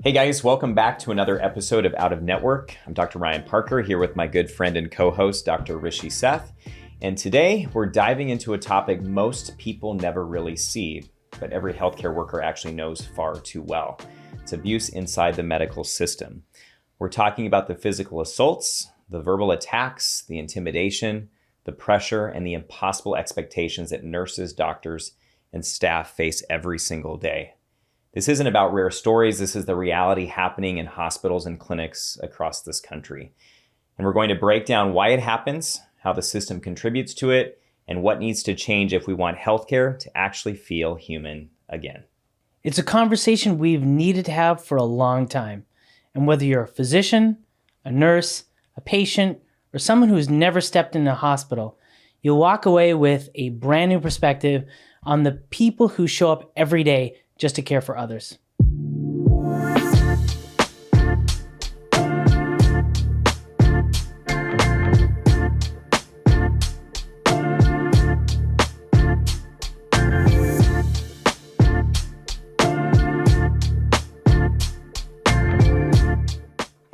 Hey guys, welcome back to another episode of Out of Network. I'm Dr. Ryon Parker here with my good friend and co-host, Dr. Rishi Seth. And today we're diving into a topic most people never really see, but every healthcare worker actually knows far too well. It's abuse inside the medical system. We're talking about the physical assaults, the verbal attacks, the intimidation, the pressure, and the impossible expectations that nurses, doctors, and staff face every single day. This isn't about rare stories. This is the reality happening in hospitals and clinics across this country. And we're going to break down why it happens, how the system contributes to it, and what needs to change if we want healthcare to actually feel human again. It's a conversation we've needed to have for a long time. And whether you're a physician, a nurse, a patient, or someone who's never stepped in a hospital, you'll walk away with a brand new perspective on the people who show up every day just to care for others.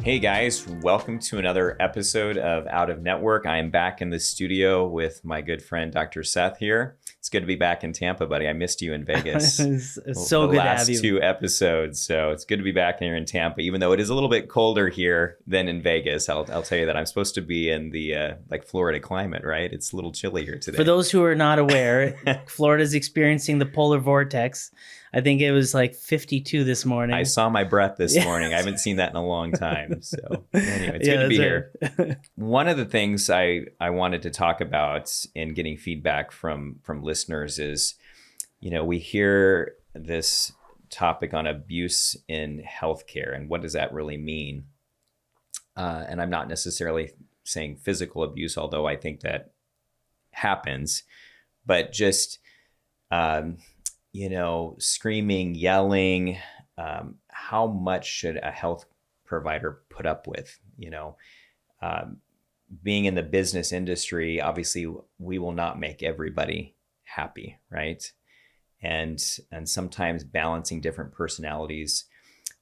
Hey guys, welcome to another episode of Out of Network. I am back in the studio with my good friend Dr. Seth here. It's good to be back in Tampa, buddy. I missed you in Vegas. It's so good to have you. The last two episodes, so it's good to be back here in Tampa, even though it is a little bit colder here than in Vegas. I'll tell you that. I'm supposed to be in the Florida climate, right? It's a little chilly here today. For those who are not aware, Florida's experiencing the polar vortex. I think it was like 52 this morning. I saw my breath this morning. I haven't seen that in a long time. So anyway, it's good to be here. One of the things I wanted to talk about in getting feedback from listeners is, we hear this topic on abuse in healthcare and what does that really mean? And I'm not necessarily saying physical abuse, although I think that happens, but just screaming, yelling, how much should a health provider put up with? Being in the business industry, obviously we will not make everybody happy, right? And sometimes balancing different personalities.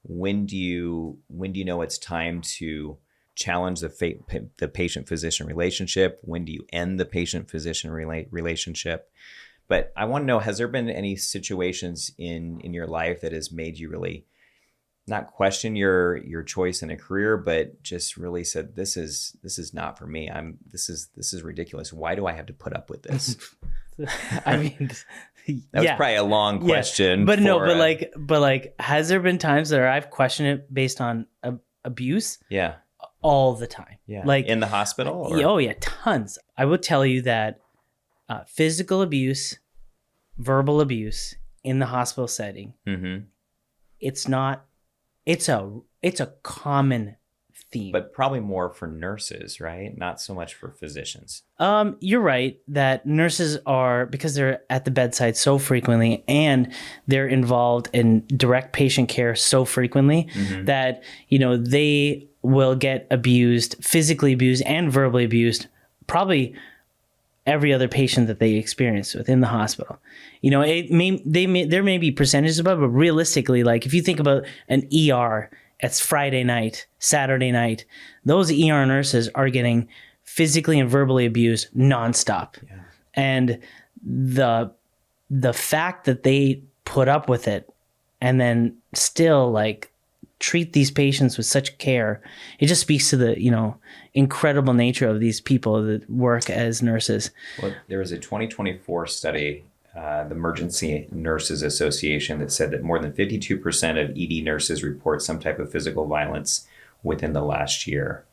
When do you know it's time to challenge the patient-physician relationship? When do you end the patient-physician relationship? But I want to know, has there been any situations in your life that has made you really not question your choice in a career, but just really said, this is not for me. This is ridiculous. Why do I have to put up with this? I mean, that was probably a long question. But has there been times that I've questioned it based on abuse? Yeah. All the time. Yeah. Like in the hospital? Or? Oh yeah, tons. I will tell you that physical abuse, verbal abuse in the hospital setting, it's a common theme. But probably more for nurses, right? Not so much for physicians. You're right that nurses are, because they're at the bedside so frequently and they're involved in direct patient care so frequently that, they will get abused, physically abused and verbally abused, probably every other patient that they experience within the hospital. There may be percentages above, but realistically, like if you think about an ER, it's Friday night, Saturday night, those ER nurses are getting physically and verbally abused nonstop. Yeah. And the fact that they put up with it and then still treat these patients with such care, it just speaks to the, incredible nature of these people that work as nurses. Well, there was a 2024 study, the Emergency Nurses Association, that said that more than 52% of ED nurses report some type of physical violence within the last year.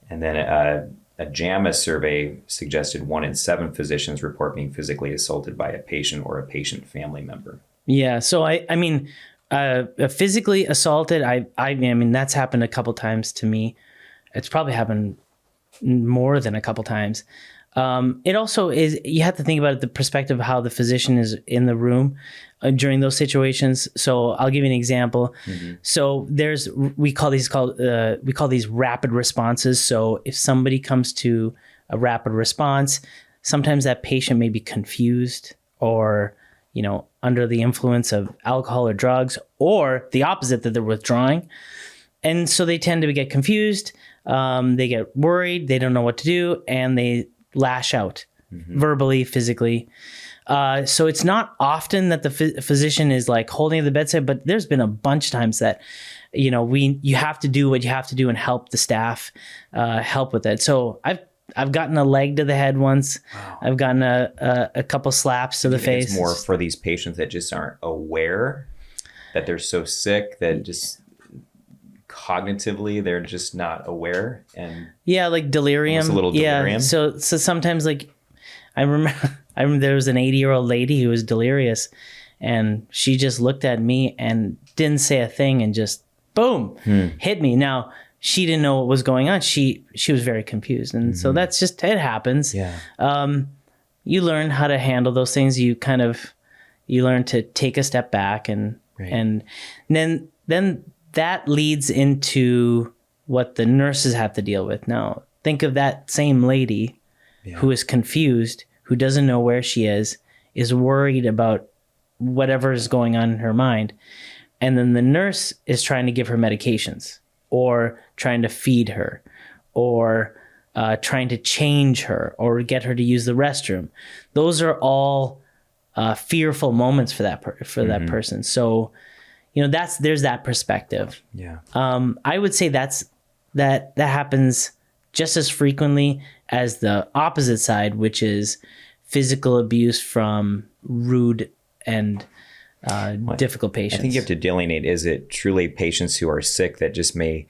And then a JAMA survey suggested 1 in 7 physicians report being physically assaulted by a patient or a patient family member. Yeah. So I mean, physically assaulted, I mean, that's happened a couple times to me. It's probably happened more than a couple times. It also is, you have to think about it, the perspective of how the physician is in the room during those situations. So I'll give you an example. So we call these rapid responses. So if somebody comes to a rapid response, sometimes that patient may be confused or, under the influence of alcohol or drugs, or the opposite, that they're withdrawing. And so they tend to get confused. They get worried. They don't know what to do, and they lash out verbally, physically. So it's not often that the physician is like holding at the bedside, but there's been a bunch of times that, you have to do what you have to do and help the staff help with it. So I've gotten a leg to the head once. Wow. I've gotten a couple slaps to the face. It's more for these patients that just aren't aware that they're so sick that just cognitively they're just not aware, and like delirium. A little delirium. Yeah. So sometimes, like, I remember there was an 80-year-old lady who was delirious, and she just looked at me and didn't say a thing and just boom, hit me. Now, she didn't know what was going on. She was very confused. And so that's just, it happens. Yeah. You learn how to handle those things. You learn to take a step back, and then that leads into what the nurses have to deal with. Now, think of that same lady who is confused, who doesn't know where she is worried about whatever is going on in her mind. And then the nurse is trying to give her medications, or trying to feed her, or trying to change her, or get her to use the restroom. Those are all fearful moments for that that person. So, there's that perspective. Yeah. I would say that happens just as frequently as the opposite side, which is physical abuse from rude and difficult patients. I think you have to delineate, is it truly patients who are sick that just may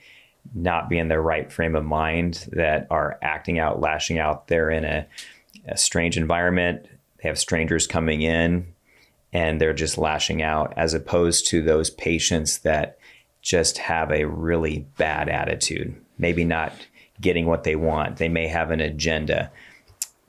not be in their right frame of mind, that are acting out, lashing out? They're in a strange environment. They have strangers coming in and they're just lashing out, as opposed to those patients that just have a really bad attitude, maybe not getting what they want. They may have an agenda.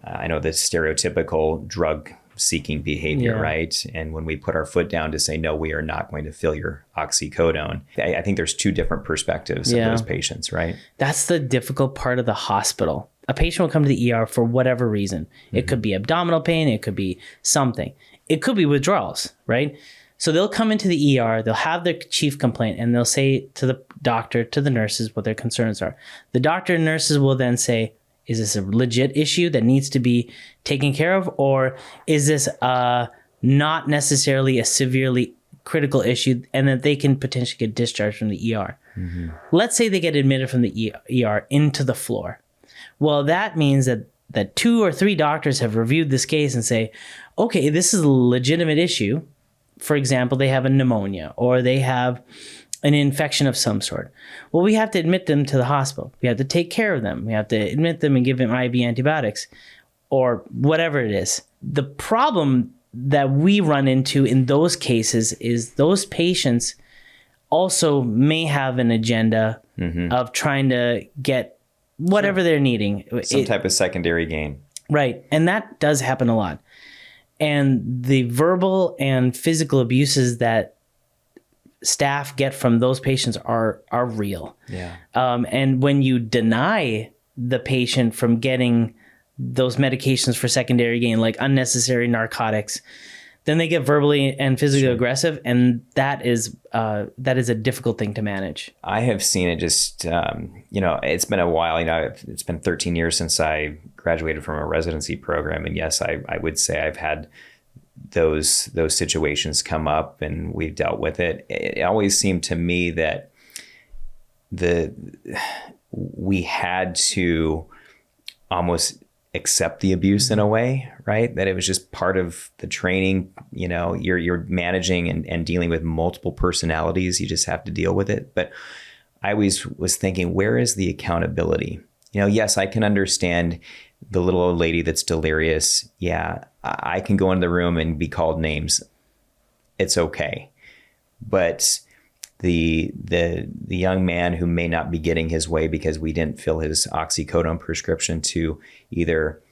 I know the stereotypical drug seeking behavior, right? And when we put our foot down to say, no, we are not going to fill your oxycodone, I think there's two different perspectives of those patients, right? That's the difficult part of the hospital. A patient will come to the ER for whatever reason. It could be abdominal pain. It could be something. It could be withdrawals, right? So they'll come into the ER, they'll have their chief complaint, and they'll say to the doctor, to the nurses, what their concerns are. The doctor and nurses will then say, is this a legit issue that needs to be taken care of? Or is this not necessarily a severely critical issue, and that they can potentially get discharged from the ER? Let's say they get admitted from the ER into the floor. Well, that means that 2 or 3 doctors have reviewed this case and say, okay, this is a legitimate issue. For example, they have a pneumonia, or they have an infection of some sort. Well, we have to admit them to the hospital. We have to take care of them. We have to admit them and give them IV antibiotics, or whatever it is. The problem that we run into in those cases is those patients also may have an agenda of trying to get whatever they're needing. Some type of secondary gain. Right. And that does happen a lot. And the verbal and physical abuses that staff get from those patients are real. Yeah. And when you deny the patient from getting those medications for secondary gain, like unnecessary narcotics, then they get verbally and physically aggressive, and that is a difficult thing to manage. I have seen it just, it's been a while. It's been 13 years since I graduated from a residency program, and yes, I would say I've had those situations come up, and we've dealt with it. It always seemed to me that we had to almost accept the abuse in a way, right? That it was just part of the training. You're managing and dealing with multiple personalities. You just have to deal with it. But I always was thinking, where is the accountability? Yes, I can understand the little old lady that's delirious. Yeah, I can go into the room and be called names. It's okay. But the young man who may not be getting his way because we didn't fill his oxycodone prescription to either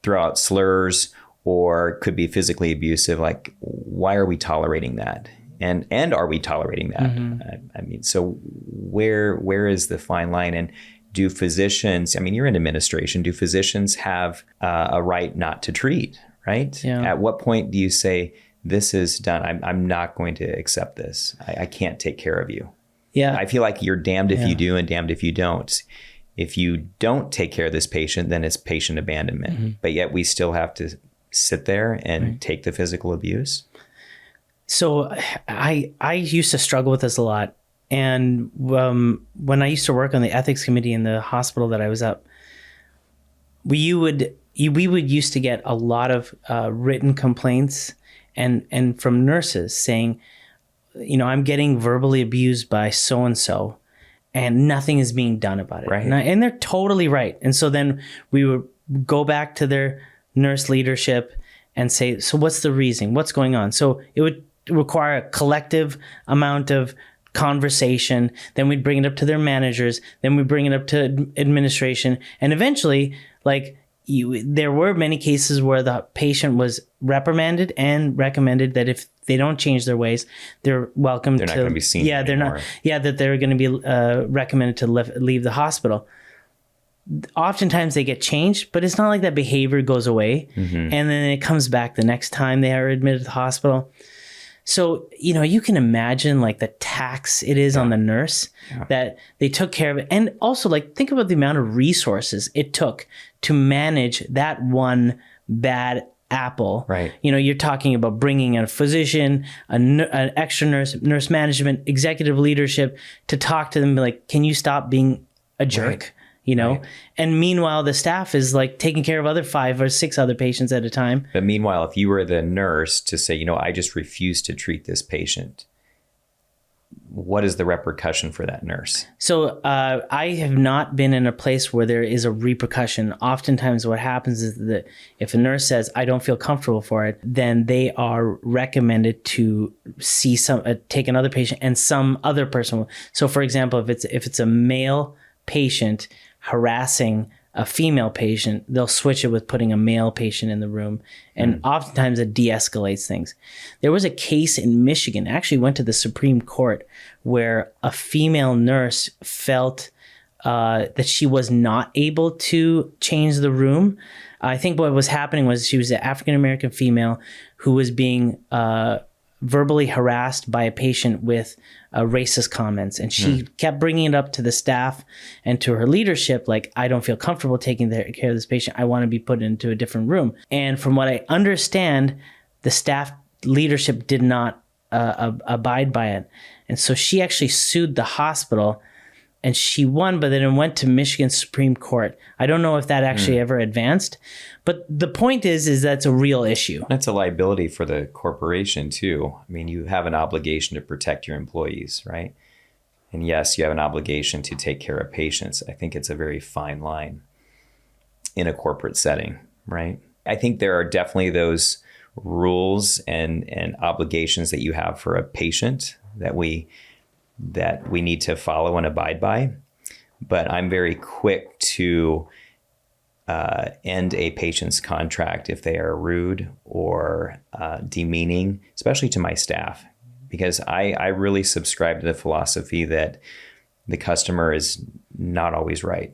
throw out slurs or could be physically abusive, like, why are we tolerating that? And are we tolerating that? So where is the fine line? And do physicians, you're in administration, do physicians have a right not to treat, right? Yeah. At what point do you say, this is done? I'm not going to accept this. I can't take care of you. Yeah. I feel like you're damned if you do and damned if you don't. If you don't take care of this patient, then it's patient abandonment. But yet we still have to sit there and take the physical abuse. So I used to struggle with this a lot. And when I used to work on the ethics committee in the hospital that I was at, we would used to get a lot of written complaints and from nurses saying, I'm getting verbally abused by so-and-so and nothing is being done about it. Right. And they're totally right. And so then we would go back to their nurse leadership and say, so what's the reason? What's going on? So it would require a collective amount of conversation. Then we'd bring it up to their managers. Then we bring it up to administration. And eventually, there were many cases where the patient was reprimanded and recommended that if they don't change their ways, they're welcome They're not going to be seen they're anymore. not. Yeah, that they're going to be recommended to leave the hospital. Oftentimes they get changed, but it's not like that behavior goes away and then it comes back the next time they are admitted to the hospital. So, you can imagine like the tax it is on the nurse that they took care of it. And also think about the amount of resources it took to manage that one bad apple. Right. You're talking about bringing in a physician, an extra nurse management, executive leadership to talk to them and be like, can you stop being a jerk? Right. And meanwhile, the staff is taking care of other 5 or 6 other patients at a time. But meanwhile, if you were the nurse to say, I just refuse to treat this patient, what is the repercussion for that nurse? So I have not been in a place where there is a repercussion. Oftentimes what happens is that if a nurse says, I don't feel comfortable for it, then they are recommended to see take another patient and some other person. So for example, if it's a male patient harassing a female patient, they'll switch it with putting a male patient in the room. And oftentimes it de-escalates things. There was a case in Michigan, actually went to the Supreme Court, where a female nurse felt that she was not able to change the room. I think what was happening was she was an African-American female who was being verbally harassed by a patient with racist comments. And she kept bringing it up to the staff and to her leadership, I don't feel comfortable taking care of this patient. I want to be put into a different room. And from what I understand, the staff leadership did not abide by it. And so she actually sued the hospital and she won, but then it went to Michigan Supreme Court. I don't know if that actually ever advanced, but the point is that's a real issue. That's a liability for the corporation too. I mean, you have an obligation to protect your employees, right? And yes, you have an obligation to take care of patients. I think it's a very fine line in a corporate setting, right? I think there are definitely those rules and obligations that you have for a patient that we need to follow and abide by. But I'm very quick to end a patient's contract if they are rude or demeaning, especially to my staff, because I really subscribe to the philosophy that the customer is not always right.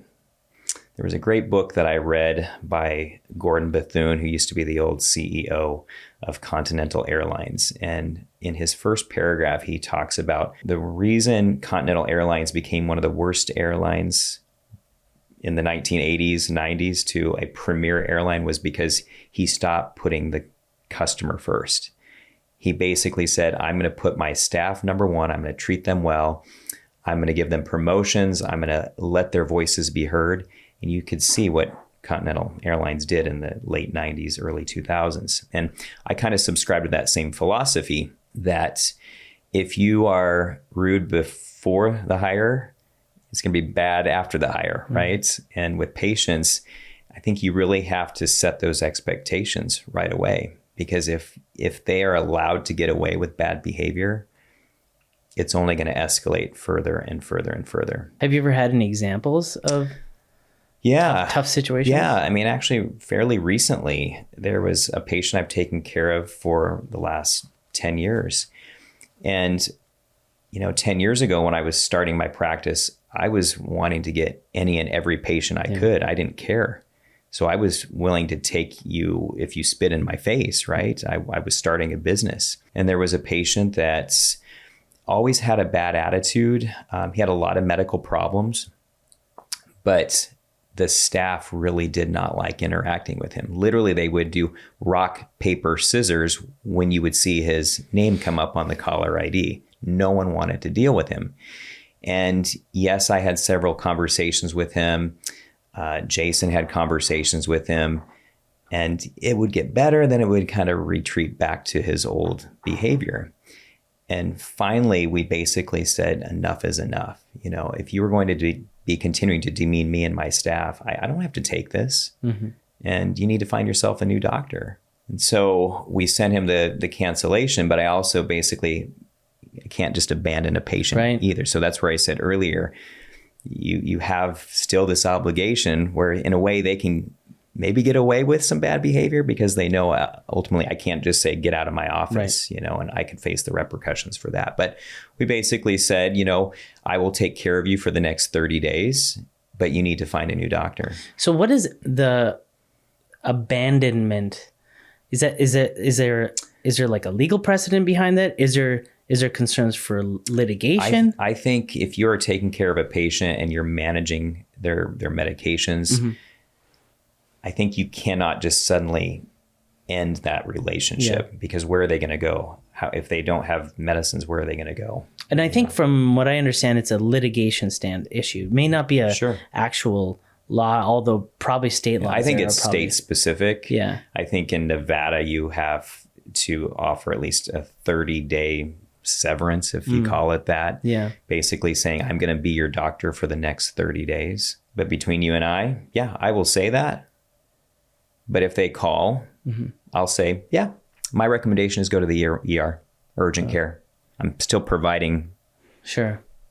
There was a great book that I read by Gordon Bethune, who used to be the old CEO of Continental Airlines. And in his first paragraph, he talks about the reason Continental Airlines became one of the worst airlines in the 1980s, 90s to a premier airline was because he stopped putting the customer first. He basically said, I'm going to put my staff number one. I'm going to treat them well. I'm going to give them promotions. I'm going to let their voices be heard. And you could see what Continental Airlines did in the late 90s, early 2000s. And I kind of subscribe to that same philosophy that if you are rude before the hire, it's going to be bad after the hire, right? And with patients, I think you really have to set those expectations right away. Because if they are allowed to get away with bad behavior, it's only going to escalate further and further and further. Have you ever had any examples of tough situations? Yeah. I mean, actually, fairly recently, there was a patient I've taken care of for the last 10 years. And, 10 years ago when I was starting my practice, I was wanting to get any and every patient I could. I didn't care. So I was willing to take you if you spit in my face, right? I was starting a business. And there was a patient that's always had a bad attitude. He had a lot of medical problems, but the staff really did not like interacting with him. Literally, they would do rock, paper, scissors when you would see his name come up on the caller ID. No one wanted to deal with him. And yes, I had several conversations with him. Jason had conversations with him, and it would get better. Then it would kind of retreat back to his old behavior. And finally, we basically said, enough is enough. You know, if you were going to be continuing to demean me and my staff, I don't have to take this. And you need to find yourself a new doctor. And so we sent him the cancellation, but I also basically can't just abandon a patient either. So that's where I said earlier, you have still this obligation where in a way they can maybe get away with some bad behavior because they know ultimately I can't just say, get out of my office, you know, and I can face the repercussions for that. But we basically said, you know, I will take care of you for the next 30 days, but you need to find a new doctor. So what is the abandonment? Is there like a legal precedent behind that? Is there concerns for litigation? I think if you're taking care of a patient and you're managing their medications, I think you cannot just suddenly end that relationship because where are they going to go? If they don't have medicines, where are they going to go? And I think from what I understand, it's a litigation issue. It may not be a actual law, although probably state laws. I think it's state specific. Yeah. I think in Nevada, you have to offer at least a 30-day severance, if you call it that. Yeah. Basically saying, I'm going to be your doctor for the next 30 days. But between you and I will say that. But if they call, I'll say, yeah, my recommendation is go to the ER, urgent care. I'm still providing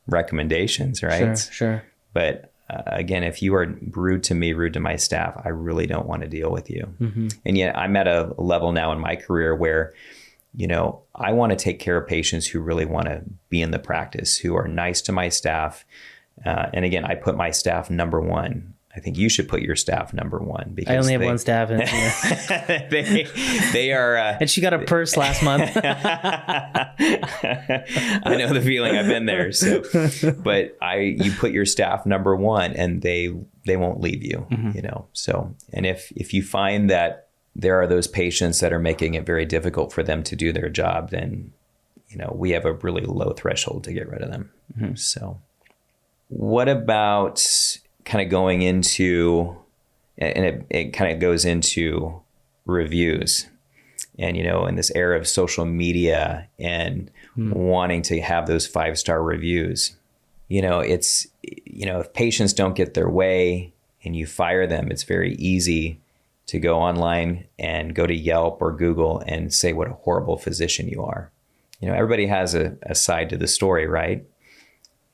recommendations, right? Sure. But again, if you are rude to me, rude to my staff, I really don't want to deal with you. And yet I'm at a level now in my career where, you know, I want to take care of patients who really want to be in the practice, who are nice to my staff. And again, I put my staff number one. I think you should put your staff number one because I only have one staff. They are, and she got a purse last month. I know the feeling. I've been there. So, but you put your staff number one, and they won't leave you. You know. So, and if you find that there are those patients that are making it very difficult for them to do their job, then you know we have a really low threshold to get rid of them. So, what about kind of going into, and it kind of goes into reviews, and you know, in this era of social media and wanting to have those 5-star reviews, you know, it's, you know, if patients don't get their way and you fire them, it's very easy to go online and go to Yelp or Google and say what a horrible physician you are. You know, everybody has a side to the story, right?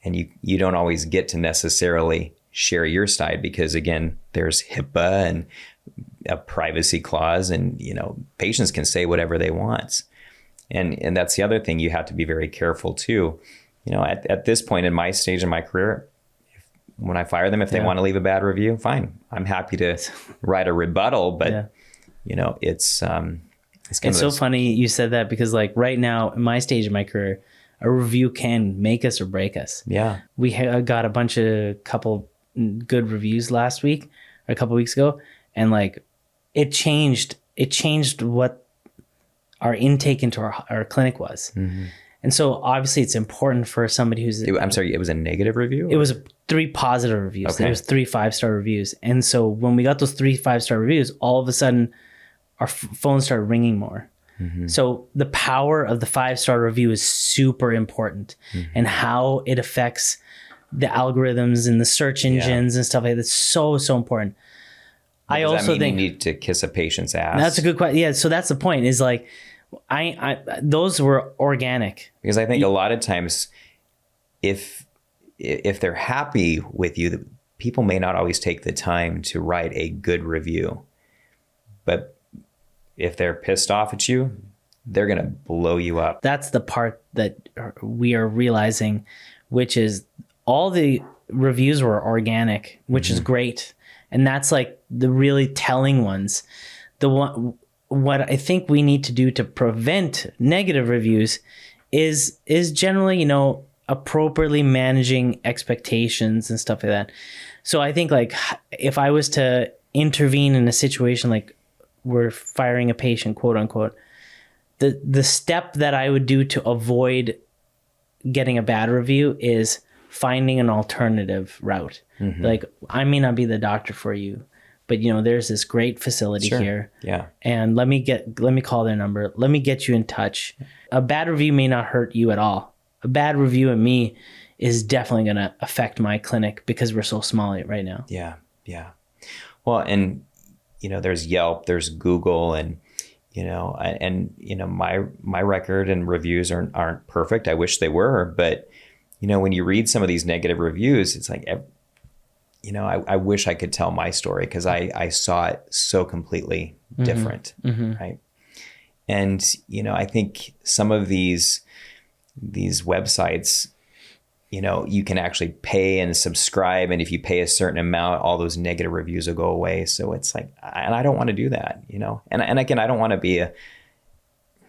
And you don't always get to necessarily share your side because again, there's HIPAA and a privacy clause, and you know, patients can say whatever they want. And that's the other thing you have to be very careful too. You know, at this point in my stage in my career, when I fire them, if they want to leave a bad review, fine. I'm happy to write a rebuttal, but you know, it's so funny you said that because like right now in my stage of my career, a review can make us or break us. Yeah. We got a couple good reviews last week or a couple weeks ago, and like it changed what our intake into our clinic was. And so obviously it's important for somebody who's I'm sorry, it was a negative review? It was 3 positive reviews. There was 3 5-star reviews. And so when we got those 3 5-star reviews, all of a sudden our phone started ringing more. So the power of the 5-star review is super important, and how it affects the algorithms and the search engines and stuff like that. It's so important. I also think you need to kiss a patient's ass. That's a good question. Yeah. So that's the point is like, I those were organic. Because I think a lot of times if they're happy with you, people may not always take the time to write a good review, but if they're pissed off at you, they're going to blow you up. That's the part that we are realizing, which is all the reviews were organic, which is great. And that's like the really telling ones. What I think we need to do to prevent negative reviews is generally, appropriately managing expectations and stuff like that. So I think like if I was to intervene in a situation like we're firing a patient, quote unquote, the step that I would do to avoid getting a bad review is finding an alternative route. Like, I may not be the doctor for you, but there's this great facility here. Yeah. And let me call their number. Let me get you in touch. A bad review may not hurt you at all. A bad review of me is definitely going to affect my clinic because we're so small right now. Yeah. Yeah. Well, and, there's Yelp, there's Google, and, my record and reviews aren't perfect. I wish they were, but, when you read some of these negative reviews, it's like, I wish I could tell my story because I saw it so completely different. Right. And, I think some of these websites, you can actually pay and subscribe. And if you pay a certain amount, all those negative reviews will go away. So it's like, and I don't want to do that, and again, I don't want to be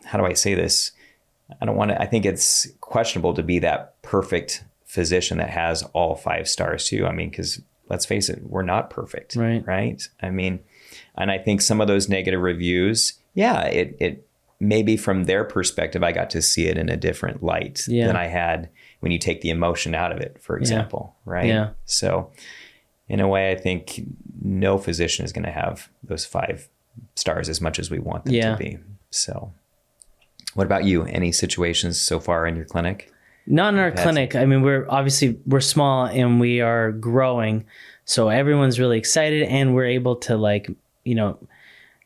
how do I say this? I think it's questionable to be that perfect physician that has all 5 stars too. I mean, because let's face it, we're not perfect. Right. I mean, and I think some of those negative reviews, it maybe from their perspective, I got to see it in a different light than I had when you take the emotion out of it, for example. Right. Yeah. So in a way, I think no physician is going to have those 5 stars as much as we want them to be. So what about you? Any situations so far in your clinic? Not in our clinic. I mean, we're small and we are growing. So everyone's really excited and we're able to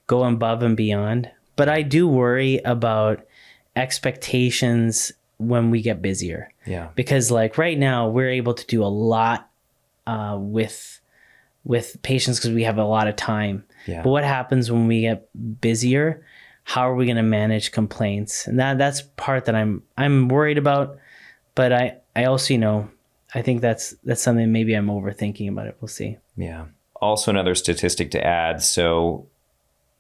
go above and beyond. But I do worry about expectations when we get busier. Yeah. Because right now we're able to do a lot with patients because we have a lot of time. Yeah. But what happens when we get busier? How are we going to manage complaints? And that's part that I'm worried about. But I also, I think that's something maybe I'm overthinking about it. We'll see. Yeah. Also another statistic to add. So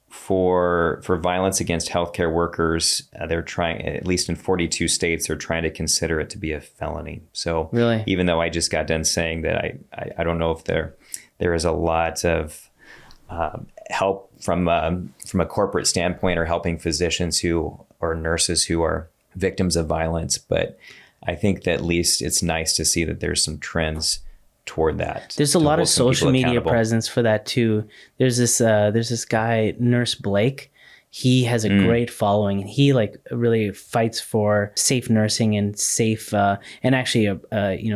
for violence against healthcare workers, they're trying, at least in 42 states, they're trying to consider it to be a felony. So really, even though I just got done saying that I don't know if there is a lot of help from a corporate standpoint or helping physicians or nurses who are victims of violence, but I think that at least it's nice to see that there's some trends toward that. There's a lot of social media presence for that too. There's this guy, Nurse Blake. He has a great following, and he really fights for safe nursing and safe and actually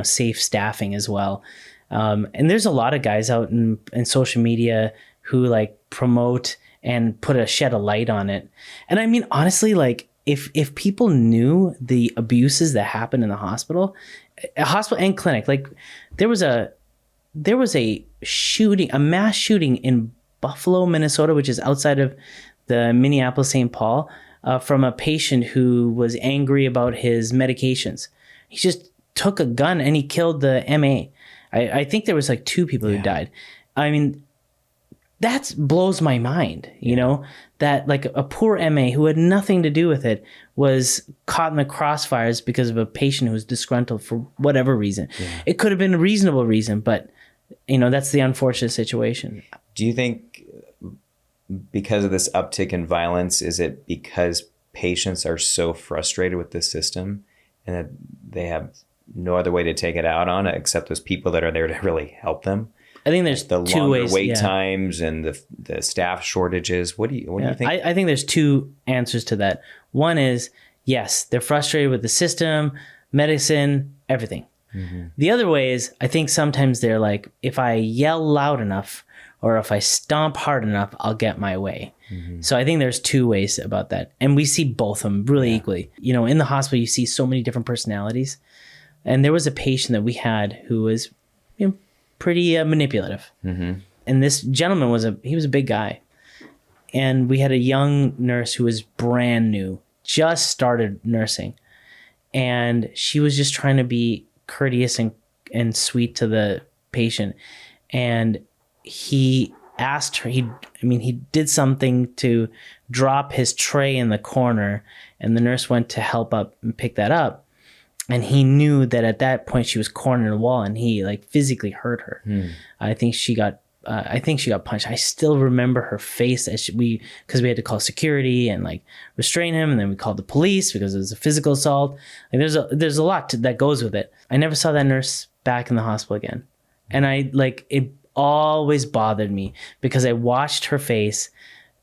safe staffing as well. And there's a lot of guys out in social media who promote and shed a light on it. And I mean, honestly, if people knew the abuses that happen in the hospital and clinic, there was a shooting, a mass shooting in Buffalo, Minnesota, which is outside of the Minneapolis, St. Paul, from a patient who was angry about his medications. He just took a gun and he killed the MA. I think there was 2 people who died. I mean, that blows my mind, that a poor MA who had nothing to do with it was caught in the crossfires because of a patient who was disgruntled for whatever reason. Yeah. It could have been a reasonable reason, but that's the unfortunate situation. Do you think because of this uptick in violence, is it because patients are so frustrated with the system and that they have no other way to take it out on it except those people that are there to really help them? I think there's the 2 longer ways. Wait times and the staff shortages. What do you think? I think there's 2 answers to that. One is, yes, they're frustrated with the system, medicine, everything. Mm-hmm. The other way is, I think sometimes they're if I yell loud enough or if I stomp hard enough, I'll get my way. Mm-hmm. So I think there's 2 ways about that. And we see both of them really equally. In the hospital, you see so many different personalities. And there was a patient that we had who was, pretty manipulative. Mm-hmm. And this gentleman was a big guy. And we had a young nurse who was brand new, just started nursing. And she was just trying to be courteous and sweet to the patient. And he asked her, he did something to drop his tray in the corner, and the nurse went to help up and pick that up. And he knew that at that point she was cornered in the wall, and he like physically hurt her. I think she got punched. I still remember her face because we had to call security and like restrain him, and then we called the police because it was a physical assault. Like there's a lot that goes with it. I never saw that nurse back in the hospital again, and it always bothered me because I watched her face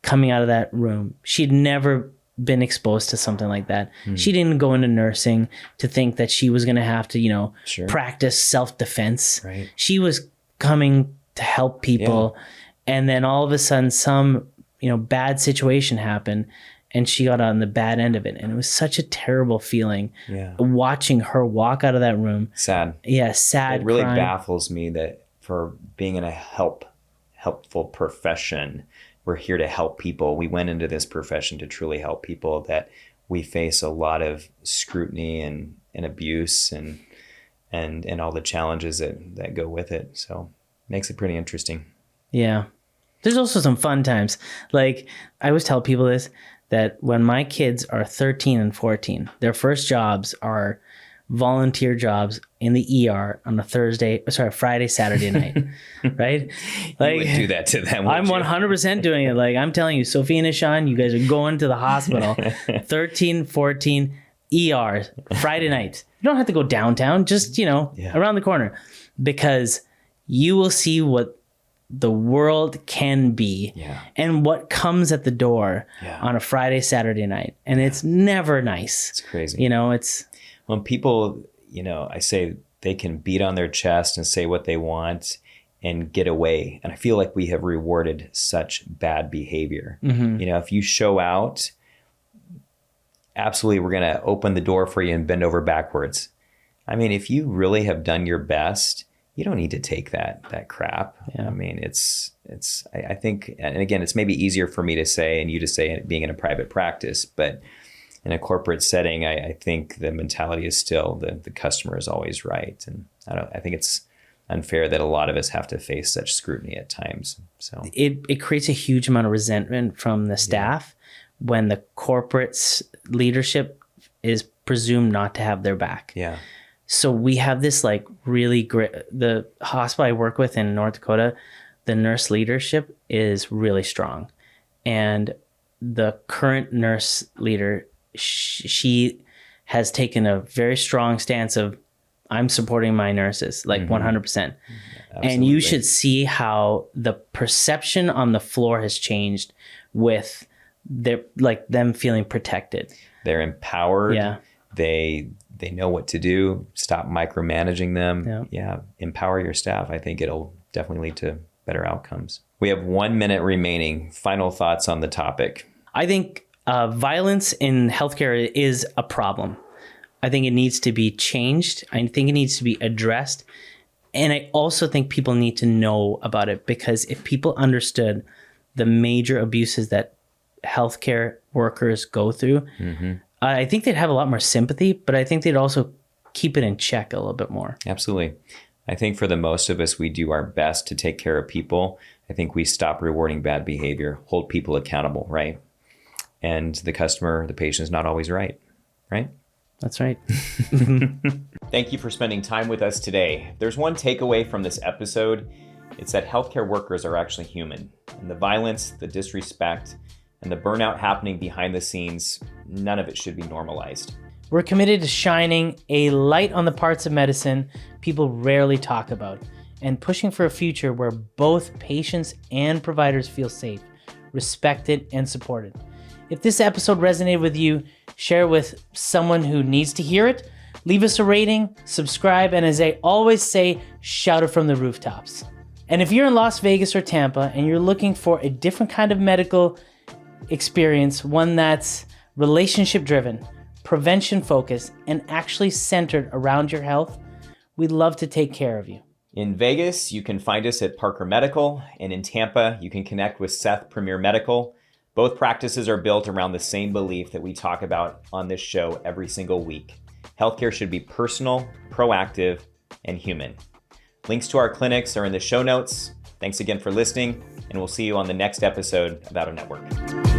coming out of that room. She'd never been exposed to something like that. She didn't go into nursing to think that she was going to have to, practice self-defense. Right. She was coming to help people. Yeah. And then all of a sudden some, bad situation happened and she got on the bad end of it. And it was such a terrible feeling watching her walk out of that room. Sad. Yeah. Sad. It really crying. baffles me that for being in a helpful profession, we're here to help people. We went into this profession to truly help people, that we face a lot of scrutiny and abuse and all the challenges that go with it. So it makes it pretty interesting. Yeah. There's also some fun times. Like I always tell people this, that when my kids are 13 and 14, their first jobs are volunteer jobs in the ER on a Friday, Saturday night, right? Like, you would do that to them. I'm 100% doing it. Like I'm telling you, Sophie and Ishan, you guys are going to the hospital. 13, 14, ER, Friday night. You don't have to go downtown, just, around the corner, because you will see what the world can be and what comes at the door on a Friday, Saturday night. And it's never nice. It's crazy. When people, I say they can beat on their chest and say what they want and get away. And I feel like we have rewarded such bad behavior. If you show out, absolutely, we're going to open the door for you and bend over backwards. I mean, if you really have done your best, you don't need to take that crap. Yeah. I mean, I think, and again, it's maybe easier for me to say and you to say it being in a private practice, but in a corporate setting, I think the mentality is still the customer is always right. And I think it's unfair that a lot of us have to face such scrutiny at times. So it creates a huge amount of resentment from the staff when the corporate leadership is presumed not to have their back. Yeah. So we have this like really great, the hospital I work with in North Dakota, the nurse leadership is really strong. And the current nurse leader, she has taken a very strong stance of, I'm supporting my nurses, like 100%. Absolutely. And you should see how the perception on the floor has changed with them feeling protected. They're empowered. Yeah. They know what to do. Stop micromanaging them. Yeah. Empower your staff. I think it'll definitely lead to better outcomes. We have 1 minute remaining. Final thoughts on the topic. I think violence in healthcare is a problem. I think it needs to be changed. I think it needs to be addressed. And I also think people need to know about it, because if people understood the major abuses that healthcare workers go through, I think they'd have a lot more sympathy, but I think they'd also keep it in check a little bit more. Absolutely. I think for the most of us, we do our best to take care of people. I think we stop rewarding bad behavior, hold people accountable, right? And the customer, the patient is not always right? That's right. Thank you for spending time with us today. If there's one takeaway from this episode, it's that healthcare workers are actually human. And the violence, the disrespect, and the burnout happening behind the scenes, none of it should be normalized. We're committed to shining a light on the parts of medicine people rarely talk about, and pushing for a future where both patients and providers feel safe, respected, and supported. If this episode resonated with you, share it with someone who needs to hear it. Leave us a rating, subscribe, and as I always say, shout it from the rooftops. And if you're in Las Vegas or Tampa and you're looking for a different kind of medical experience, one that's relationship-driven, prevention-focused, and actually centered around your health, we'd love to take care of you. In Vegas, you can find us at Parker Medical, and in Tampa, you can connect with Seth Premier Medical. Both practices are built around the same belief that we talk about on this show every single week. Healthcare should be personal, proactive, and human. Links to our clinics are in the show notes. Thanks again for listening, and we'll see you on the next episode of Out of Network.